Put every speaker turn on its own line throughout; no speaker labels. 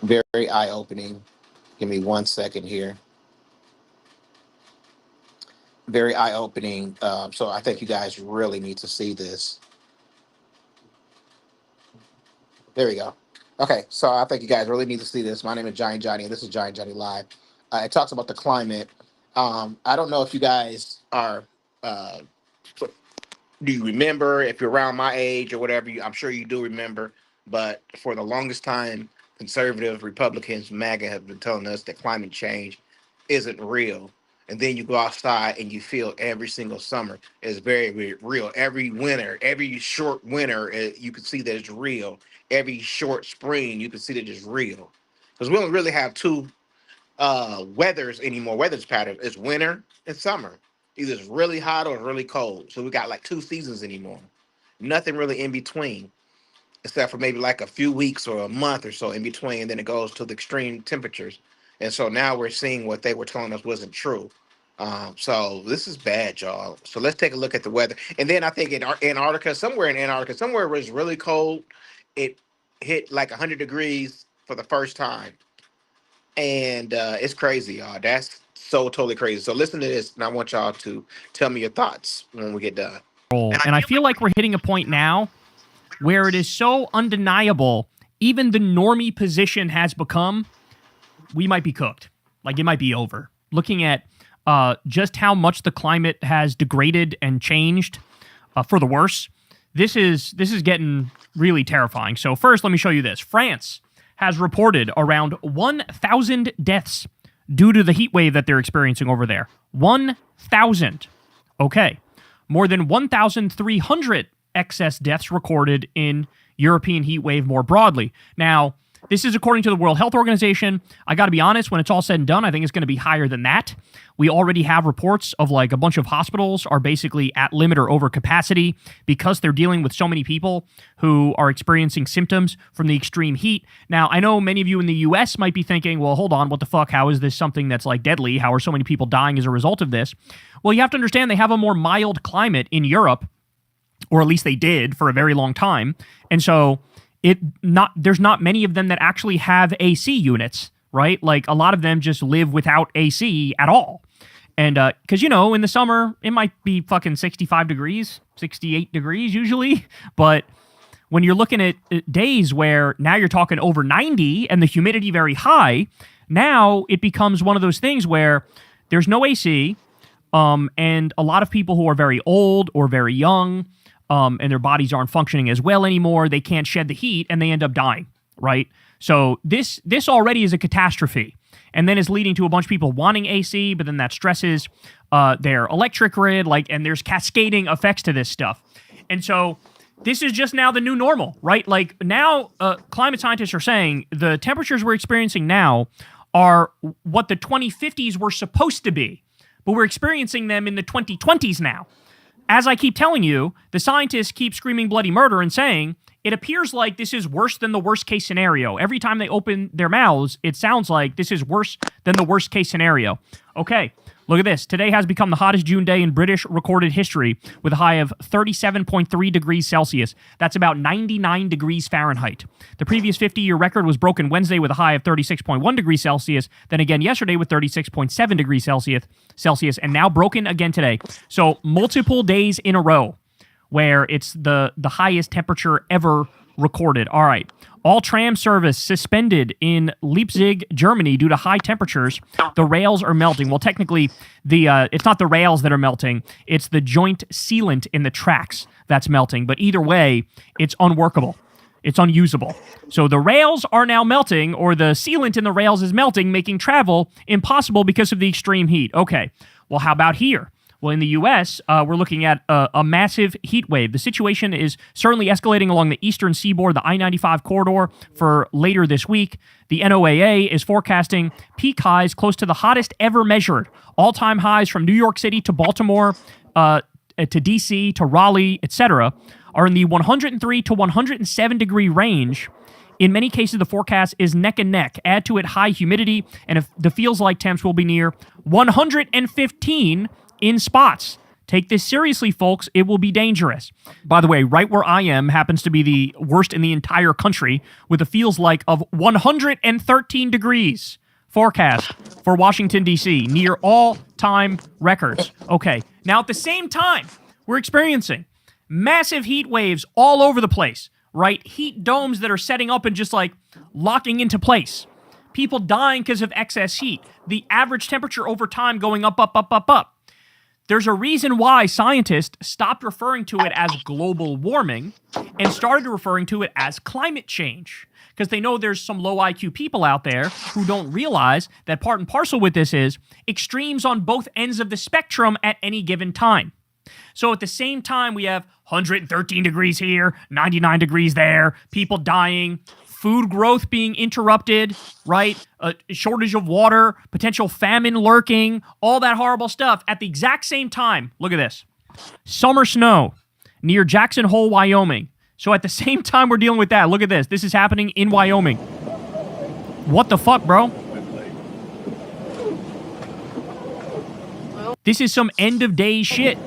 Very eye opening. Give me 1 second here. Very eye opening. So I think you guys really need to see this. There we go. Okay, so I think you guys really need to see this. My name is Giant Johnny, and this is Giant Johnny Live. It talks about the climate. I don't know if you guys are. Uh, do you remember? If you're around my age or whatever, I'm sure you do remember. But for the longest time, conservative Republicans, MAGA, have been telling us that climate change isn't real. And then you go outside and you feel every single summer is very, very real. Every winter, every short winter, you can see that it's real. Every short spring, you can see that it's real. Because we don't really have two weathers anymore. Weather's pattern is winter and summer. Either it's really hot or it's really cold. So we got like two seasons anymore. Nothing really in between, except for maybe like a few weeks or a month or so in between. And then it goes to the extreme temperatures. And so now we're seeing what they were telling us wasn't true. So this is bad, y'all. So let's take a look at the weather. And then I think in Antarctica, somewhere where it's really cold, it hit like 100 degrees for the first time. And it's crazy, y'all. That's so totally crazy. So listen to this, and I want y'all to tell me your thoughts when we get done.
And I feel like we're hitting a point now where it is so undeniable, even the normie position has become, we might be cooked. Like, it might be over. Looking at just how much the climate has degraded and changed for the worse, this is getting really terrifying. So first, let me show you this. France has reported around 1,000 deaths due to the heat wave that they're experiencing over there. 1,000. Okay. More than 1,300 excess deaths recorded in European heat wave more broadly. Now, this is according to the World Health Organization. I got to be honest, when it's all said and done, I think it's going to be higher than that. We already have reports of like a bunch of hospitals are basically at limit or over capacity because they're dealing with so many people who are experiencing symptoms from the extreme heat. Now, I know many of you in the US might be thinking, well, hold on, what the fuck? How is this something that's like deadly? How are so many people dying as a result of this? Well, you have to understand they have a more mild climate in Europe, or at least they did for a very long time. And so there's not many of them that actually have AC units, right? Like, a lot of them just live without AC at all. And because, in the summer, it might be fucking 65 degrees, 68 degrees usually. But when you're looking at days where now you're talking over 90 and the humidity very high, now it becomes one of those things where there's no AC, and a lot of people who are very old or very young, and their bodies aren't functioning as well anymore, they can't shed the heat, and they end up dying, right? So this already is a catastrophe, and then is leading to a bunch of people wanting AC, but then that stresses their electric grid, and there's cascading effects to this stuff. And so this is just now the new normal, right? Like, now climate scientists are saying the temperatures we're experiencing now are what the 2050s were supposed to be, but we're experiencing them in the 2020s now. As I keep telling you, the scientists keep screaming bloody murder and saying, it appears like this is worse than the worst case scenario. Every time they open their mouths, it sounds like this is worse than the worst case scenario. Okay, look at this. Today has become the hottest June day in British recorded history with a high of 37.3 degrees Celsius. That's about 99 degrees Fahrenheit. The previous 50-year record was broken Wednesday with a high of 36.1 degrees Celsius, then again yesterday with 36.7 degrees Celsius, and now broken again today. So multiple days in a row where it's the highest temperature ever recorded. All right. All tram service suspended in Leipzig, Germany due to high temperatures. The rails are melting. Well, technically, it's not the rails that are melting. It's the joint sealant in the tracks that's melting. But either way, it's unworkable. It's unusable. So the rails are now melting, or the sealant in the rails is melting, making travel impossible because of the extreme heat. Okay. Well, how about here? Well, in the U.S., we're looking at a massive heat wave. The situation is certainly escalating along the eastern seaboard, the I-95 corridor, for later this week. The NOAA is forecasting peak highs close to the hottest ever measured. All-time highs from New York City to Baltimore, to D.C., to Raleigh, etc., are in the 103 to 107 degree range. In many cases, the forecast is neck and neck. Add to it high humidity, and the feels like temps will be near 115 in spots. Take this seriously, folks. It will be dangerous. By the way, right where I am happens to be the worst in the entire country with a feels like of 113 degrees forecast for Washington, D.C., near all-time records. Okay, now at the same time, we're experiencing massive heat waves all over the place, right? Heat domes that are setting up and just like locking into place. People dying because of excess heat. The average temperature over time going up, up, up, up, up. There's a reason why scientists stopped referring to it as global warming and started referring to it as climate change. Because they know there's some low IQ people out there who don't realize that part and parcel with this is extremes on both ends of the spectrum at any given time. So at the same time, we have 113 degrees here, 99 degrees there, people dying, food growth being interrupted, right? A shortage of water, potential famine lurking, all that horrible stuff. At the exact same time, look at this. Summer snow near Jackson Hole, Wyoming. So at the same time we're dealing with that, look at this. This is happening in Wyoming. What the fuck, bro? This is some end of day shit.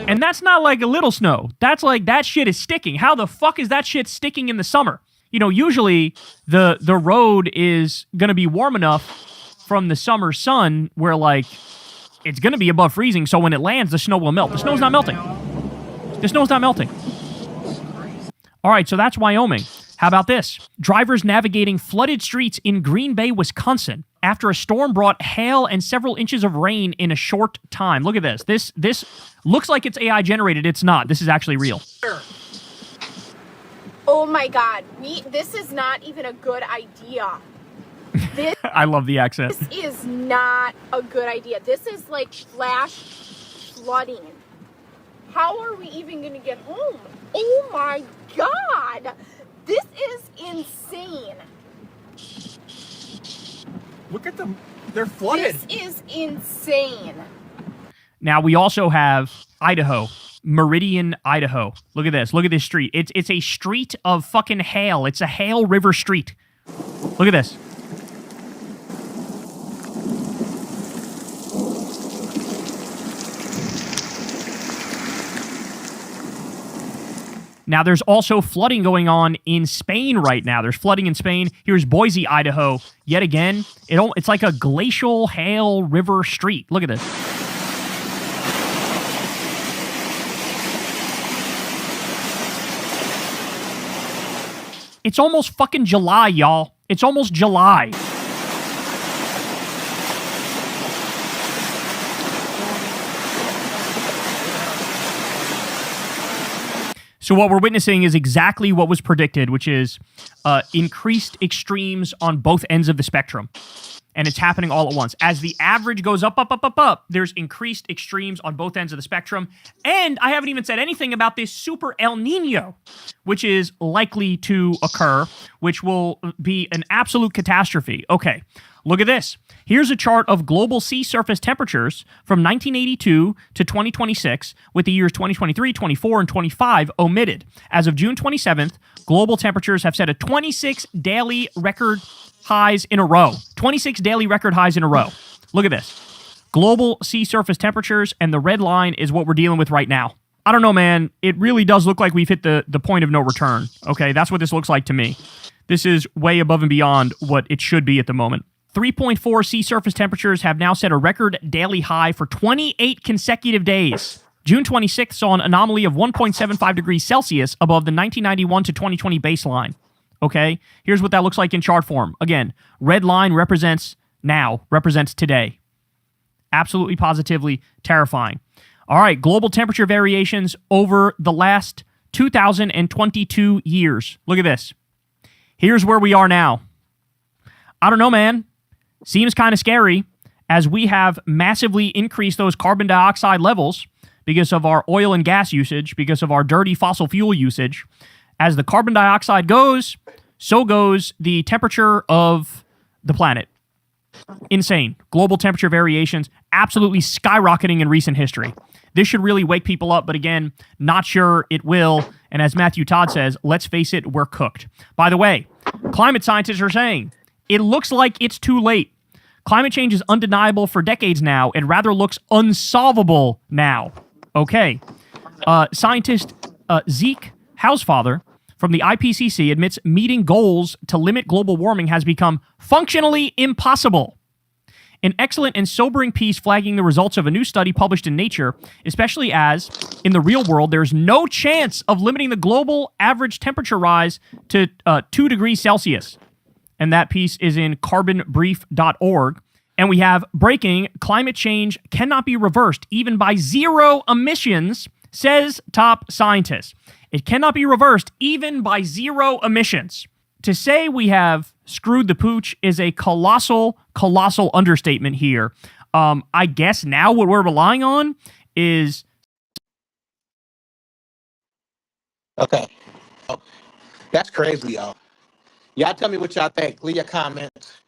And that's not like a little snow. That's like, that shit is sticking. How the fuck is that shit sticking in the summer? You know, usually the road is going to be warm enough from the summer sun where, like, it's going to be above freezing, so when it lands, the snow will melt. The snow's not melting. The snow's not melting. All right, so that's Wyoming. How about this? Drivers navigating flooded streets in Green Bay, Wisconsin, after a storm brought hail and several inches of rain in a short time. Look at this. This looks like it's AI generated. It's not. This is actually real.
Oh my God. This is not even a good idea. This
I love the accent.
This is not a good idea. This is like flash flooding. How are we even going to get home? Oh my God. This is insane.
Look at them. They're flooded.
This is insane.
Now, we also have Idaho, Meridian, Idaho. Look at this. Look at this street. It's a street of fucking hail. It's a hail river street. Look at this. Now, there's also flooding going on in Spain right now. There's flooding in Spain. Here's Boise, Idaho. Yet again, it's like a glacial hail river street. Look at this. It's almost fucking July, y'all. It's almost July. So what we're witnessing is exactly what was predicted, which is increased extremes on both ends of the spectrum. And it's happening all at once. As the average goes up, up, up, up, up, there's increased extremes on both ends of the spectrum. And I haven't even said anything about this super El Nino, which is likely to occur, which will be an absolute catastrophe. Okay, look at this. Here's a chart of global sea surface temperatures from 1982 to 2026, with the years 2023, 24, and 25 omitted. As of June 27th, global temperatures have set a 26 daily record highs in a row. 26 daily record highs in a row. Look at this. Global sea surface temperatures, and the red line is what we're dealing with right now. I don't know, man. It really does look like we've hit the point of no return. Okay, that's what this looks like to me. This is way above and beyond what it should be at the moment. 3.4 sea surface temperatures have now set a record daily high for 28 consecutive days. June 26th saw an anomaly of 1.75 degrees Celsius above the 1991 to 2020 baseline. Okay, here's what that looks like in chart form. Again, red line represents now, represents today. Absolutely, positively terrifying. All right, global temperature variations over the last 2022 years. Look at this. Here's where we are now. I don't know, man. Seems kind of scary as we have massively increased those carbon dioxide levels because of our oil and gas usage, because of our dirty fossil fuel usage. As the carbon dioxide goes, so goes the temperature of the planet. Insane. Global temperature variations absolutely skyrocketing in recent history. This should really wake people up, but again, not sure it will. And as Matthew Todd says, let's face it, we're cooked. By the way, climate scientists are saying it looks like it's too late. Climate change is undeniable for decades now. It rather looks unsolvable now. Okay. Scientist Zeke Housefather from the IPCC admits meeting goals to limit global warming has become functionally impossible. An excellent and sobering piece flagging the results of a new study published in Nature, especially as, in the real world, there's no chance of limiting the global average temperature rise to 2 degrees Celsius. And that piece is in carbonbrief.org. And we have breaking: climate change cannot be reversed even by zero emissions, says top scientist. It cannot be reversed even by zero emissions. To say we have screwed the pooch is a colossal understatement here. I guess now what we're relying on is...
Okay. Oh, that's crazy, y'all. Y'all tell me what y'all think. Leave your comments,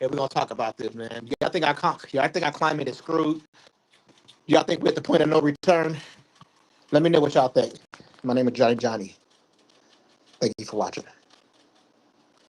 and we're gonna talk about this, man. Y'all think our climate is screwed? Y'all think we're at the point of no return? Let me know what y'all think. My name is Johnny. Thank you for watching.